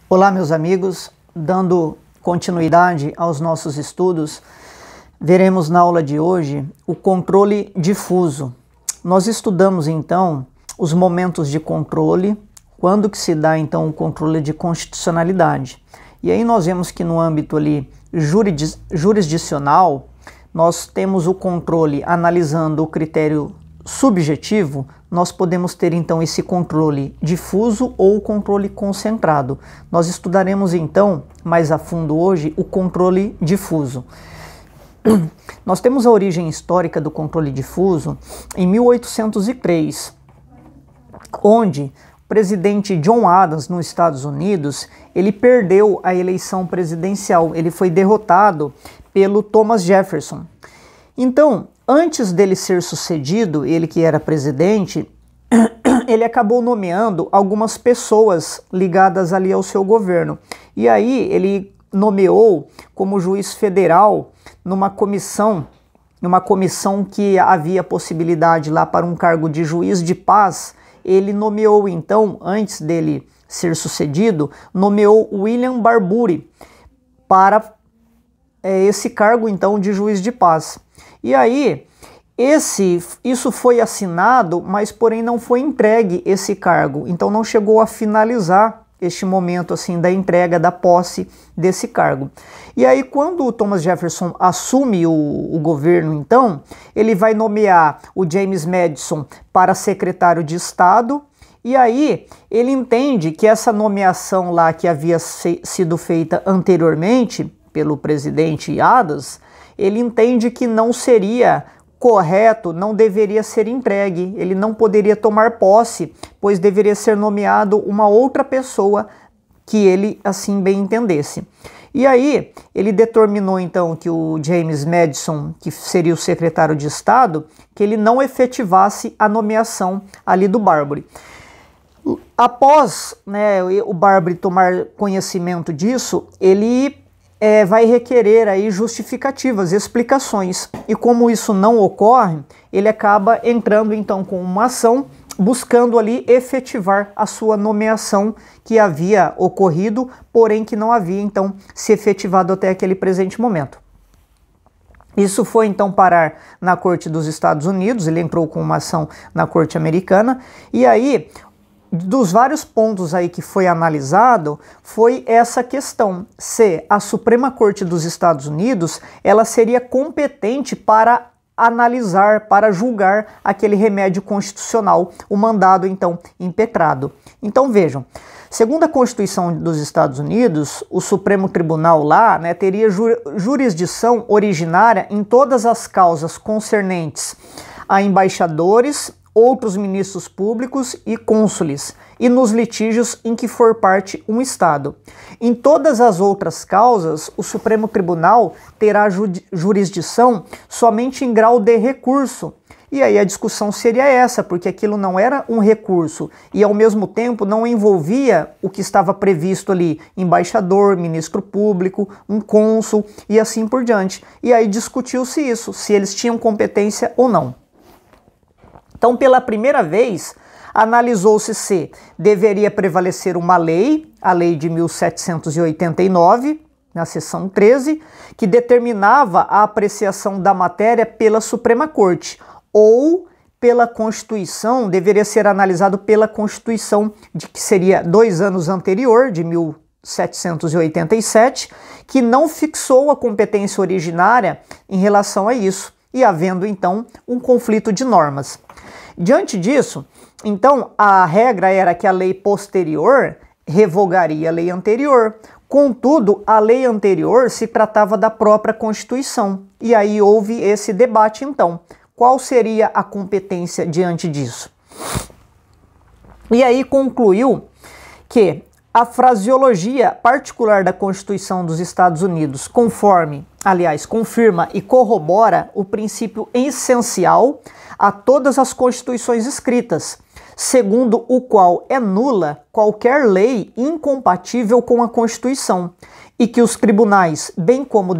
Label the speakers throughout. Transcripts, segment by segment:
Speaker 1: Olá, meus amigos, dando continuidade aos nossos estudos, veremos na aula de hoje o controle difuso. Nós estudamos então os momentos de controle, quando que se dá então o controle de constitucionalidade. E aí nós vemos que no âmbito ali jurisdicional, nós temos o controle analisando o critério subjetivo. Nós podemos ter então esse controle difuso ou controle concentrado. Nós estudaremos então mais a fundo hoje o controle difuso. Nós temos a origem histórica do controle difuso em 1803, onde o presidente John Adams, nos Estados Unidos, ele perdeu a eleição presidencial, ele foi derrotado pelo Thomas Jefferson. Então, antes dele ser sucedido, ele que era presidente, ele acabou nomeando algumas pessoas ligadas ali ao seu governo. E aí ele nomeou como juiz federal numa comissão que havia possibilidade lá para um cargo de juiz de paz. Ele nomeou então, antes dele ser sucedido, nomeou William Barbury para esse cargo então de juiz de paz. E aí, isso foi assinado, mas porém não foi entregue esse cargo, então não chegou a finalizar este momento assim da entrega, da posse desse cargo. E aí quando o Thomas Jefferson assume o governo, então, ele vai nomear o James Madison para secretário de Estado, e aí ele entende que essa nomeação lá que havia sido feita anteriormente pelo presidente Adams, ele entende que não seria correto, não deveria ser entregue, ele não poderia tomar posse, pois deveria ser nomeado uma outra pessoa que ele assim bem entendesse. E aí ele determinou então que o James Madison, que seria o secretário de Estado, que ele não efetivasse a nomeação ali do Barbury. Após o Barbury tomar conhecimento disso, ele vai requerer aí justificativas, explicações. E como isso não ocorre, ele acaba entrando então com uma ação buscando ali efetivar a sua nomeação que havia ocorrido, porém que não havia então se efetivado até aquele presente momento. Isso foi então parar na Corte dos Estados Unidos, ele entrou com uma ação na Corte Americana, e aí dos vários pontos aí que foi analisado, foi essa questão, se a Suprema Corte dos Estados Unidos, ela seria competente para analisar, para julgar aquele remédio constitucional, o mandado então impetrado. Então vejam, segundo a Constituição dos Estados Unidos, o Supremo Tribunal lá teria jurisdição originária em todas as causas concernentes a embaixadores, outros ministros públicos e cônsules, e nos litígios em que for parte um Estado. Em todas as outras causas, o Supremo Tribunal terá jurisdição somente em grau de recurso. E aí a discussão seria essa, porque aquilo não era um recurso e ao mesmo tempo não envolvia o que estava previsto ali, embaixador, ministro público, um cônsul e assim por diante. E aí discutiu-se isso, se eles tinham competência ou não. Então, pela primeira vez, analisou-se se deveria prevalecer uma lei, a lei de 1789, na seção 13, que determinava a apreciação da matéria pela Suprema Corte, ou pela Constituição, deveria ser analisado pela Constituição, de que seria 2 anos anterior, de 1787, que não fixou a competência originária em relação a isso, e havendo então um conflito de normas. Diante disso, então, a regra era que a lei posterior revogaria a lei anterior. Contudo, a lei anterior se tratava da própria Constituição. E aí houve esse debate, então. Qual seria a competência diante disso? E aí concluiu que a fraseologia particular da Constituição dos Estados Unidos, confirma e corrobora o princípio essencial a todas as constituições escritas, segundo o qual é nula qualquer lei incompatível com a Constituição, e que os tribunais, bem como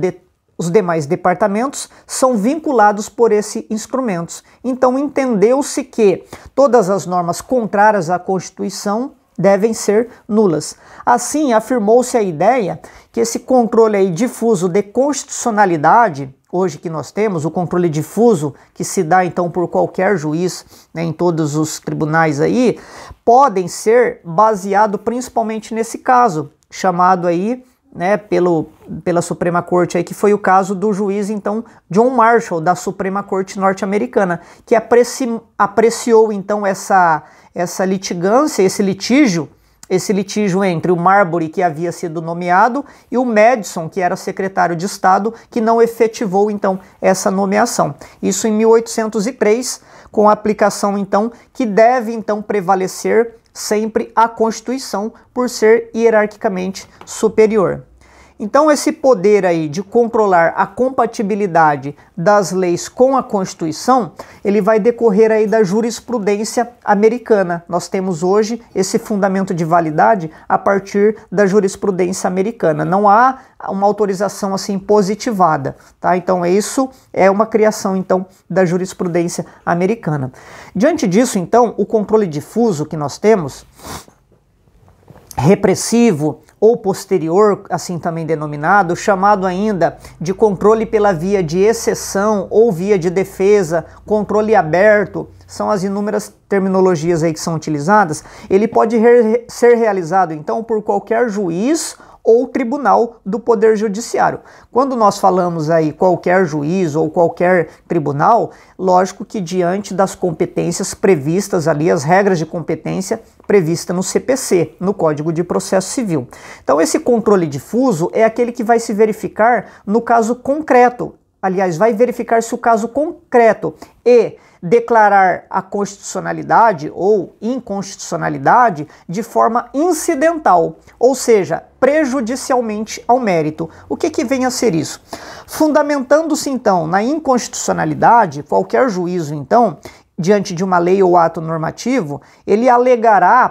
Speaker 1: os demais departamentos, são vinculados por esses instrumentos. Então entendeu-se que todas as normas contrárias à Constituição devem ser nulas. Assim, afirmou-se a ideia que esse controle aí difuso de constitucionalidade, hoje que nós temos, o controle difuso que se dá então por qualquer juiz, né, em todos os tribunais aí, podem ser baseado principalmente nesse caso, chamado aí, né, pela Suprema Corte aí, que foi o caso do juiz então John Marshall da Suprema Corte norte-americana, que apreciou então essa litigância, esse litígio entre o Marbury, que havia sido nomeado, e o Madison, que era secretário de Estado, que não efetivou então essa nomeação. Isso em 1803, com a aplicação então que deve então prevalecer sempre a Constituição por ser hierarquicamente superior. Então esse poder aí de controlar a compatibilidade das leis com a Constituição, ele vai decorrer aí da jurisprudência americana. Nós temos hoje esse fundamento de validade a partir da jurisprudência americana. Não há uma autorização assim positivada, tá? Então isso é uma criação então da jurisprudência americana. Diante disso, então, o controle difuso que nós temos, repressivo ou posterior, assim também denominado, chamado ainda de controle pela via de exceção ou via de defesa, controle aberto, são as inúmeras terminologias aí que são utilizadas. Ele pode ser realizado então por qualquer juiz ou tribunal do Poder Judiciário. Quando nós falamos aí qualquer juiz ou qualquer tribunal, lógico que diante das competências previstas ali, as regras de competência previstas no CPC, no Código de Processo Civil. Então esse controle difuso é aquele que vai se verificar no caso concreto. Aliás, vai verificar se o caso concreto e declarar a constitucionalidade ou inconstitucionalidade de forma incidental, ou seja, prejudicialmente ao mérito. O que vem a ser isso? Fundamentando-se então na inconstitucionalidade, qualquer juízo então, diante de uma lei ou ato normativo, ele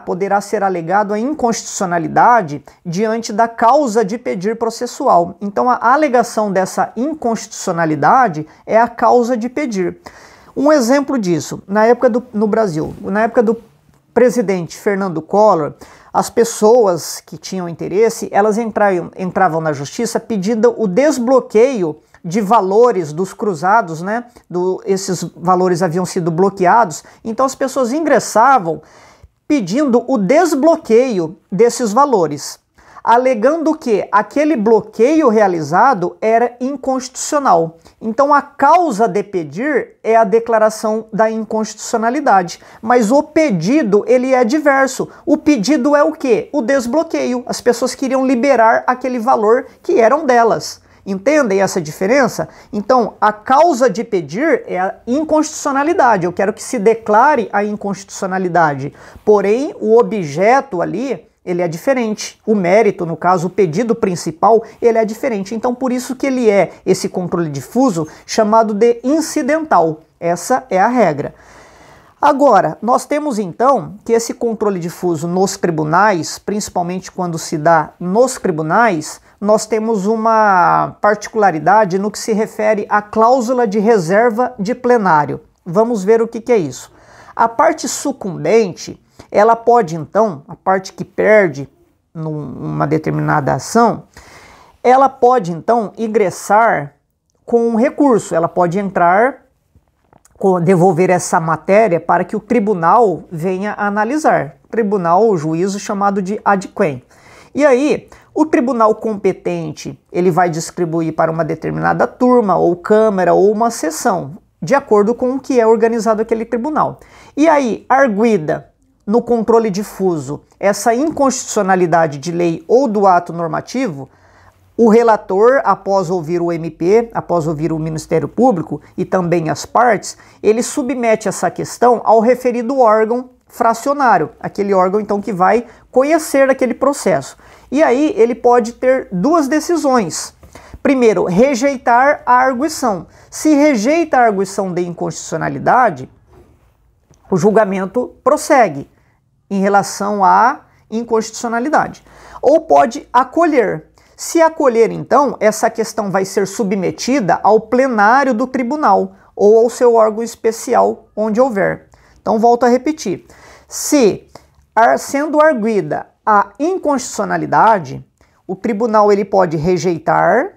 Speaker 1: poderá ser alegado a inconstitucionalidade diante da causa de pedir processual. Então a alegação dessa inconstitucionalidade é a causa de pedir. Um exemplo disso, no Brasil, na época do presidente Fernando Collor, as pessoas que tinham interesse, elas entravam na justiça pedindo o desbloqueio de valores dos cruzados, né? Esses valores haviam sido bloqueados, então as pessoas ingressavam pedindo o desbloqueio desses valores, alegando que aquele bloqueio realizado era inconstitucional. Então a causa de pedir é a declaração da inconstitucionalidade, mas o pedido ele é diverso. O pedido é o quê? O desbloqueio. As pessoas queriam liberar aquele valor que eram delas. Entendem essa diferença? Então, a causa de pedir é a inconstitucionalidade. Eu quero que se declare a inconstitucionalidade. Porém, o objeto ali, ele é diferente. O mérito, no caso, o pedido principal, ele é diferente. Então, por isso que ele é esse controle difuso chamado de incidental. Essa é a regra. Agora, nós temos então que esse controle difuso nos tribunais, principalmente quando se dá nos tribunais, nós temos uma particularidade no que se refere à cláusula de reserva de plenário. Vamos ver o que é isso. A parte sucumbente, ela pode então, a parte que perde numa determinada ação, ela pode então ingressar com um recurso, ela pode entrar, devolver essa matéria para que o tribunal venha a analisar. Tribunal, o juízo chamado de ad quem. E aí, o tribunal competente, ele vai distribuir para uma determinada turma, ou câmara, ou uma sessão, de acordo com o que é organizado aquele tribunal. E aí, arguida no controle difuso essa inconstitucionalidade de lei ou do ato normativo, o relator, após ouvir o MP, após ouvir o Ministério Público e também as partes, ele submete essa questão ao referido órgão fracionário, aquele órgão então que vai conhecer aquele processo. E aí ele pode ter duas decisões. Primeiro, rejeitar a arguição. Se rejeita a arguição de inconstitucionalidade, o julgamento prossegue em relação à inconstitucionalidade. Ou pode acolher. Se acolher, então, essa questão vai ser submetida ao plenário do tribunal ou ao seu órgão especial, onde houver. Então, volto a repetir. Se Sendo arguida a inconstitucionalidade, o tribunal ele pode rejeitar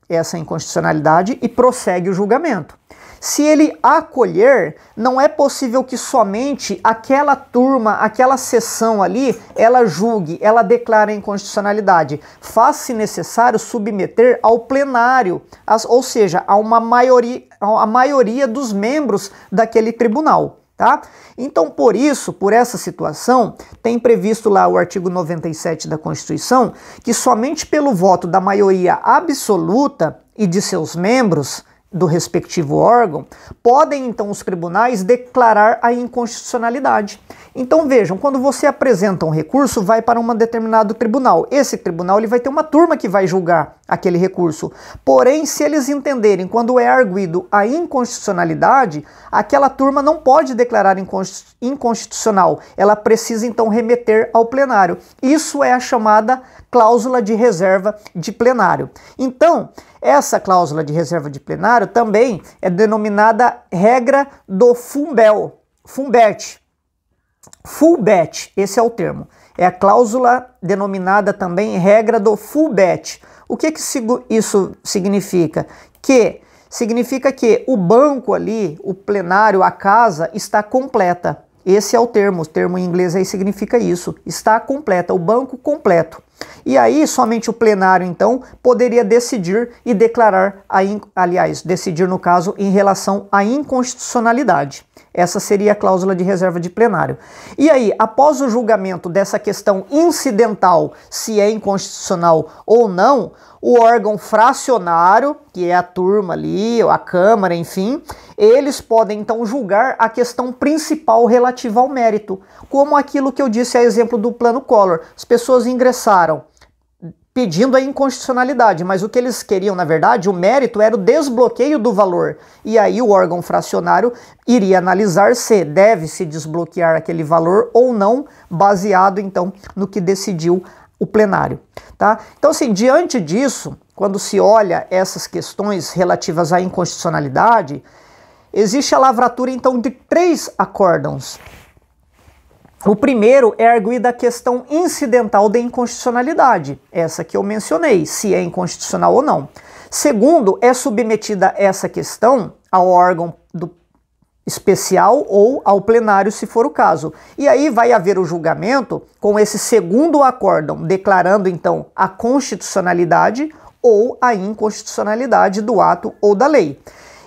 Speaker 1: essa inconstitucionalidade e prossegue o julgamento. Se ele acolher, não é possível que somente aquela turma, aquela sessão ali, ela julgue, ela declare a inconstitucionalidade. Faz-se necessário submeter ao plenário, ou seja, a maioria dos membros daquele tribunal. Tá? Então, por essa situação, tem previsto lá o artigo 97 da Constituição que somente pelo voto da maioria absoluta e de seus membros do respectivo órgão, podem então os tribunais declarar a inconstitucionalidade. Então vejam, quando você apresenta um recurso, vai para um determinado tribunal. Esse tribunal ele vai ter uma turma que vai julgar aquele recurso. Porém, se eles entenderem quando é arguido a inconstitucionalidade, aquela turma não pode declarar inconstitucional. Ela precisa então remeter ao plenário. Isso é a chamada cláusula de reserva de plenário. Então, essa cláusula de reserva de plenário também é denominada regra do Fumbet. Fullbet, esse é o termo. É a cláusula denominada também regra do Fullbet. O que isso significa? Significa que o banco ali, o plenário, a casa, está completa. Esse é o termo em inglês aí significa isso, está completa, o banco completo. E aí somente o plenário então poderia decidir e declarar, decidir no caso em relação à inconstitucionalidade. Essa seria a cláusula de reserva de plenário. E aí, após o julgamento dessa questão incidental, se é inconstitucional ou não, o órgão fracionário, que é a turma ali, a Câmara, enfim, eles podem então julgar a questão principal relativa ao mérito, como aquilo que eu disse a exemplo do Plano Collor. As pessoas ingressaram pedindo a inconstitucionalidade, mas o que eles queriam, na verdade, o mérito era o desbloqueio do valor. E aí o órgão fracionário iria analisar se deve-se desbloquear aquele valor ou não, baseado então no que decidiu o plenário. Tá? Então, assim, diante disso, quando se olha essas questões relativas à inconstitucionalidade, existe a lavratura então de 3 acórdãos. O primeiro é arguida a questão incidental da inconstitucionalidade, essa que eu mencionei, se é inconstitucional ou não. Segundo, é submetida essa questão ao órgão especial ou ao plenário, se for o caso. E aí vai haver o julgamento com esse segundo acórdão, declarando então a constitucionalidade ou a inconstitucionalidade do ato ou da lei.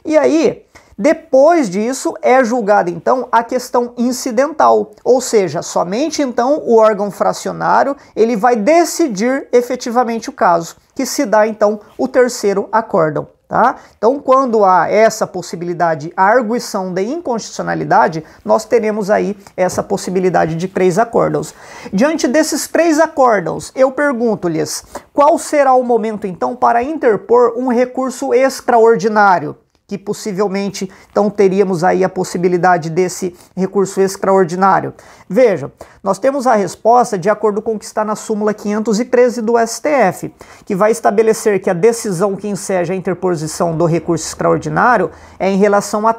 Speaker 1: E aí, depois disso, é julgada então a questão incidental, ou seja, somente então o órgão fracionário ele vai decidir efetivamente o caso, que se dá então o terceiro acórdão. Tá? Então, quando há essa possibilidade, a arguição de inconstitucionalidade, nós teremos aí essa possibilidade de 3 acórdãos. Diante desses 3 acórdãos, eu pergunto-lhes, qual será o momento então para interpor um recurso extraordinário? Que possivelmente, então, teríamos aí a possibilidade desse recurso extraordinário. Veja, nós temos a resposta de acordo com o que está na súmula 513 do STF, que vai estabelecer que a decisão que enseja a interposição do recurso extraordinário é em relação à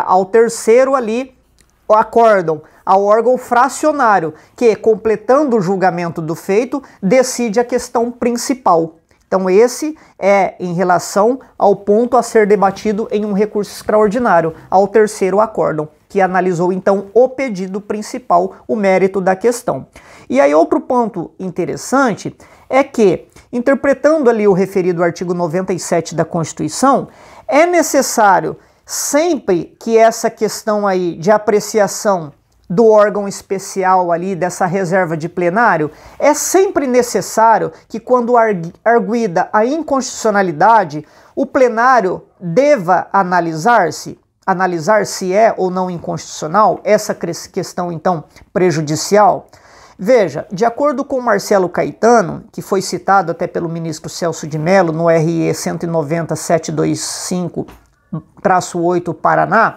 Speaker 1: ao terceiro ali, o acórdão, ao órgão fracionário, que, completando o julgamento do feito, decide a questão principal. Então esse é em relação ao ponto a ser debatido em um recurso extraordinário, ao terceiro acórdão, que analisou então o pedido principal, o mérito da questão. E aí outro ponto interessante é que, interpretando ali o referido artigo 97 da Constituição, é necessário sempre que essa questão aí de apreciação do órgão especial ali, dessa reserva de plenário, é sempre necessário que quando arguida a inconstitucionalidade, o plenário deva analisar se é ou não inconstitucional essa questão então prejudicial. Veja, de acordo com Marcelo Caetano, que foi citado até pelo ministro Celso de Mello no RE 190.725-8 Paraná,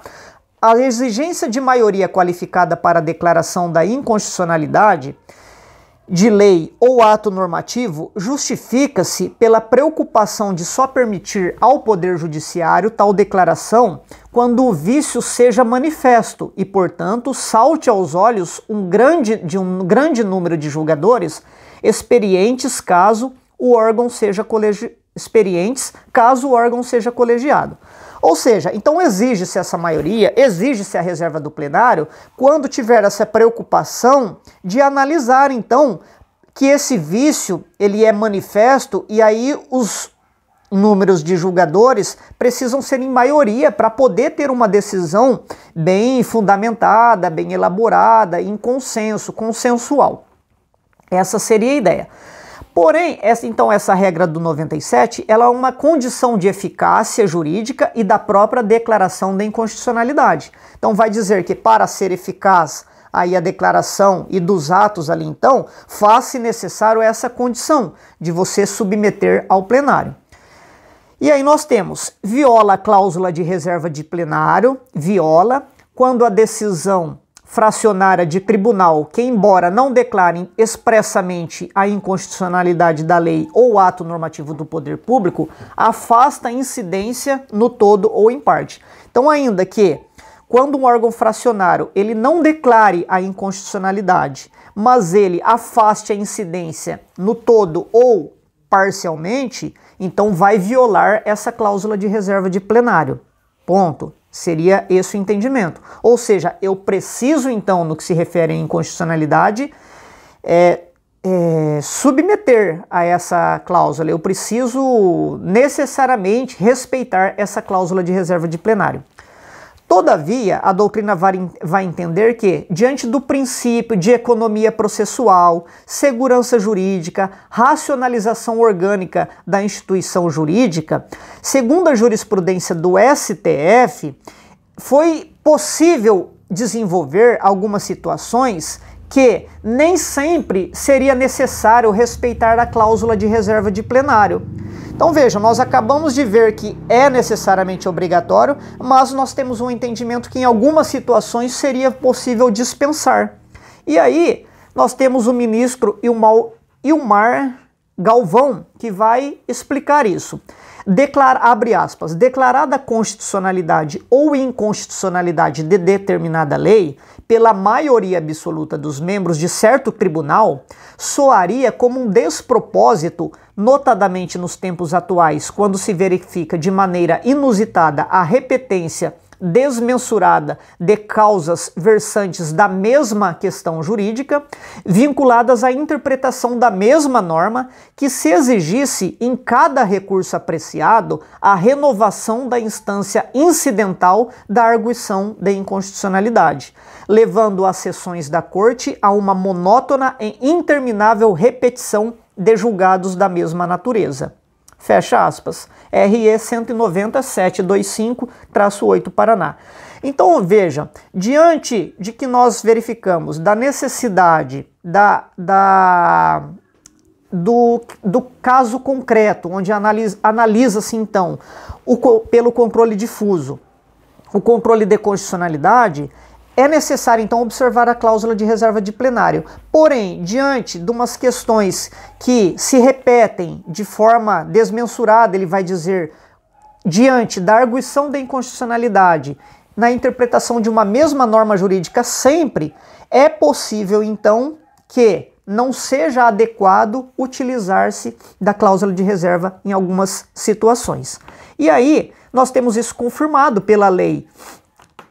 Speaker 1: a exigência de maioria qualificada para a declaração da inconstitucionalidade de lei ou ato normativo justifica-se pela preocupação de só permitir ao Poder Judiciário tal declaração quando o vício seja manifesto e, portanto, salte aos olhos um grande número de julgadores experientes caso o órgão seja colegiado. Ou seja, então exige-se essa maioria, exige-se a reserva do plenário quando tiver essa preocupação de analisar, então, que esse vício ele é manifesto e aí os números de julgadores precisam ser em maioria para poder ter uma decisão bem fundamentada, bem elaborada, em consenso, consensual. Essa seria a ideia. Porém, essa regra do 97, ela é uma condição de eficácia jurídica e da própria declaração da inconstitucionalidade. Então vai dizer que para ser eficaz aí a declaração e dos atos ali então, faz-se necessário essa condição de você submeter ao plenário. E aí nós temos, viola a cláusula de reserva de plenário, viola, quando a decisão fracionária de tribunal, que embora não declarem expressamente a inconstitucionalidade da lei ou ato normativo do poder público, afasta a incidência no todo ou em parte. Então, ainda que quando um órgão fracionário ele não declare a inconstitucionalidade, mas ele afaste a incidência no todo ou parcialmente, então vai violar essa cláusula de reserva de plenário. Ponto. Seria esse o entendimento. Ou seja, eu preciso, então, no que se refere à inconstitucionalidade, submeter a essa cláusula. Eu preciso necessariamente respeitar essa cláusula de reserva de plenário. Todavia, a doutrina vai entender que, diante do princípio de economia processual, segurança jurídica, racionalização orgânica da instituição jurídica, segundo a jurisprudência do STF, foi possível desenvolver algumas situações que nem sempre seria necessário respeitar a cláusula de reserva de plenário. Então vejam, nós acabamos de ver que é necessariamente obrigatório, mas nós temos um entendimento que em algumas situações seria possível dispensar. E aí nós temos o ministro Ilmar Galvão, que vai explicar isso. Abre aspas, declarada constitucionalidade ou inconstitucionalidade de determinada lei pela maioria absoluta dos membros de certo tribunal, soaria como um despropósito, notadamente nos tempos atuais, quando se verifica de maneira inusitada a repetência desmensurada de causas versantes da mesma questão jurídica, vinculadas à interpretação da mesma norma, que se exigisse em cada recurso apreciado a renovação da instância incidental da arguição de inconstitucionalidade, levando as sessões da Corte a uma monótona e interminável repetição de julgados da mesma natureza. Fecha aspas. RE 190.725-8 Paraná. Então, veja, diante de que nós verificamos da necessidade do caso concreto, onde analisa-se então pelo controle difuso, o controle de constitucionalidade, é necessário, então, observar a cláusula de reserva de plenário. Porém, diante de umas questões que se repetem de forma desmensurada, ele vai dizer, diante da arguição da inconstitucionalidade, na interpretação de uma mesma norma jurídica sempre, é possível, então, que não seja adequado utilizar-se da cláusula de reserva em algumas situações. E aí, nós temos isso confirmado pela lei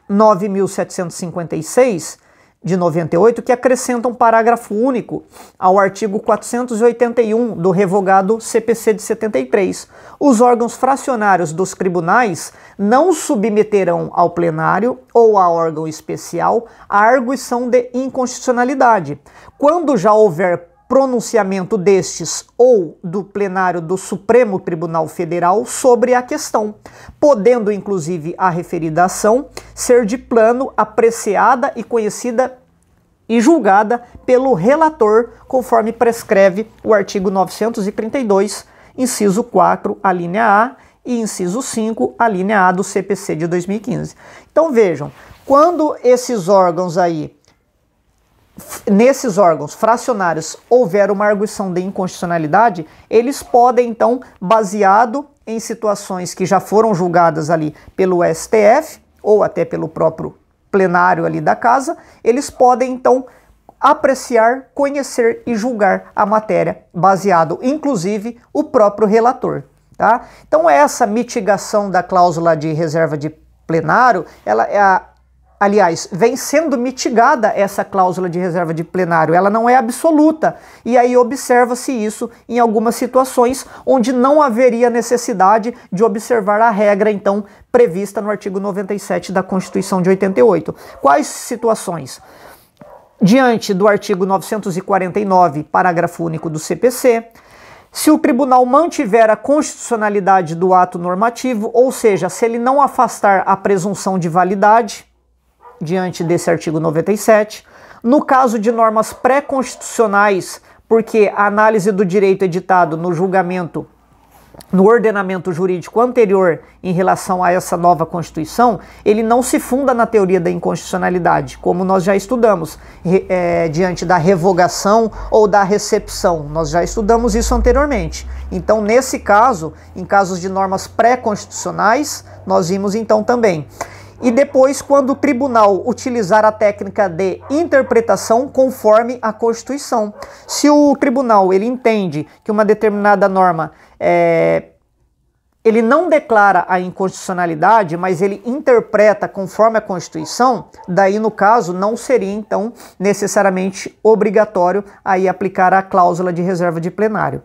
Speaker 1: 9.756, de 98, que acrescenta um parágrafo único ao artigo 481 do revogado CPC de 73. Os órgãos fracionários dos tribunais não submeterão ao plenário ou a órgão especial a arguição de inconstitucionalidade, quando já houver pronunciamento destes ou do plenário do Supremo Tribunal Federal sobre a questão, podendo inclusive a referida ação ser de plano apreciada e conhecida e julgada pelo relator, conforme prescreve o artigo 932, inciso 4, a linha A, e inciso 5, a linha A do CPC de 2015. Então vejam, quando esses órgãos aí nesses órgãos fracionários houver uma arguição de inconstitucionalidade, eles podem então, baseado em situações que já foram julgadas ali pelo STF ou até pelo próprio plenário ali da casa, eles podem então apreciar, conhecer e julgar a matéria, baseado inclusive o próprio relator, tá? Então essa mitigação da cláusula de reserva de plenário, ela é aliás, vem sendo mitigada essa cláusula de reserva de plenário, ela não é absoluta, e aí observa-se isso em algumas situações onde não haveria necessidade de observar a regra, então, prevista no artigo 97 da Constituição de 88. Quais situações? Diante do artigo 949, parágrafo único do CPC, se o tribunal mantiver a constitucionalidade do ato normativo, ou seja, se ele não afastar a presunção de validade, diante desse artigo 97, no caso de normas pré-constitucionais, porque a análise do direito editado no julgamento, no ordenamento jurídico anterior em relação a essa nova Constituição, ele não se funda na teoria da inconstitucionalidade, como nós já estudamos, diante da revogação ou da recepção. Nós já estudamos isso anteriormente. Então, nesse caso, em casos de normas pré-constitucionais, nós vimos então também. E depois, quando o tribunal utilizar a técnica de interpretação conforme a Constituição. Se o tribunal ele entende que uma determinada norma ele não declara a inconstitucionalidade, mas ele interpreta conforme a Constituição, daí no caso não seria então necessariamente obrigatório aí aplicar a cláusula de reserva de plenário.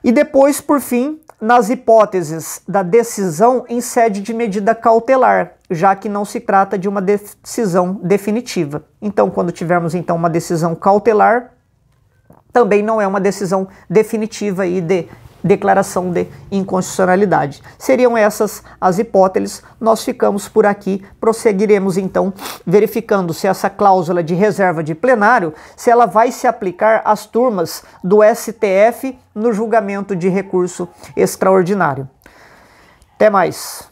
Speaker 1: E depois, por fim, nas hipóteses da decisão em sede de medida cautelar, já que não se trata de uma decisão definitiva. Então, quando tivermos então uma decisão cautelar, também não é uma decisão definitiva aí de declaração de inconstitucionalidade. Seriam essas as hipóteses. Nós ficamos por aqui, prosseguiremos então verificando se essa cláusula de reserva de plenário, se ela vai se aplicar às turmas do STF no julgamento de recurso extraordinário. Até mais!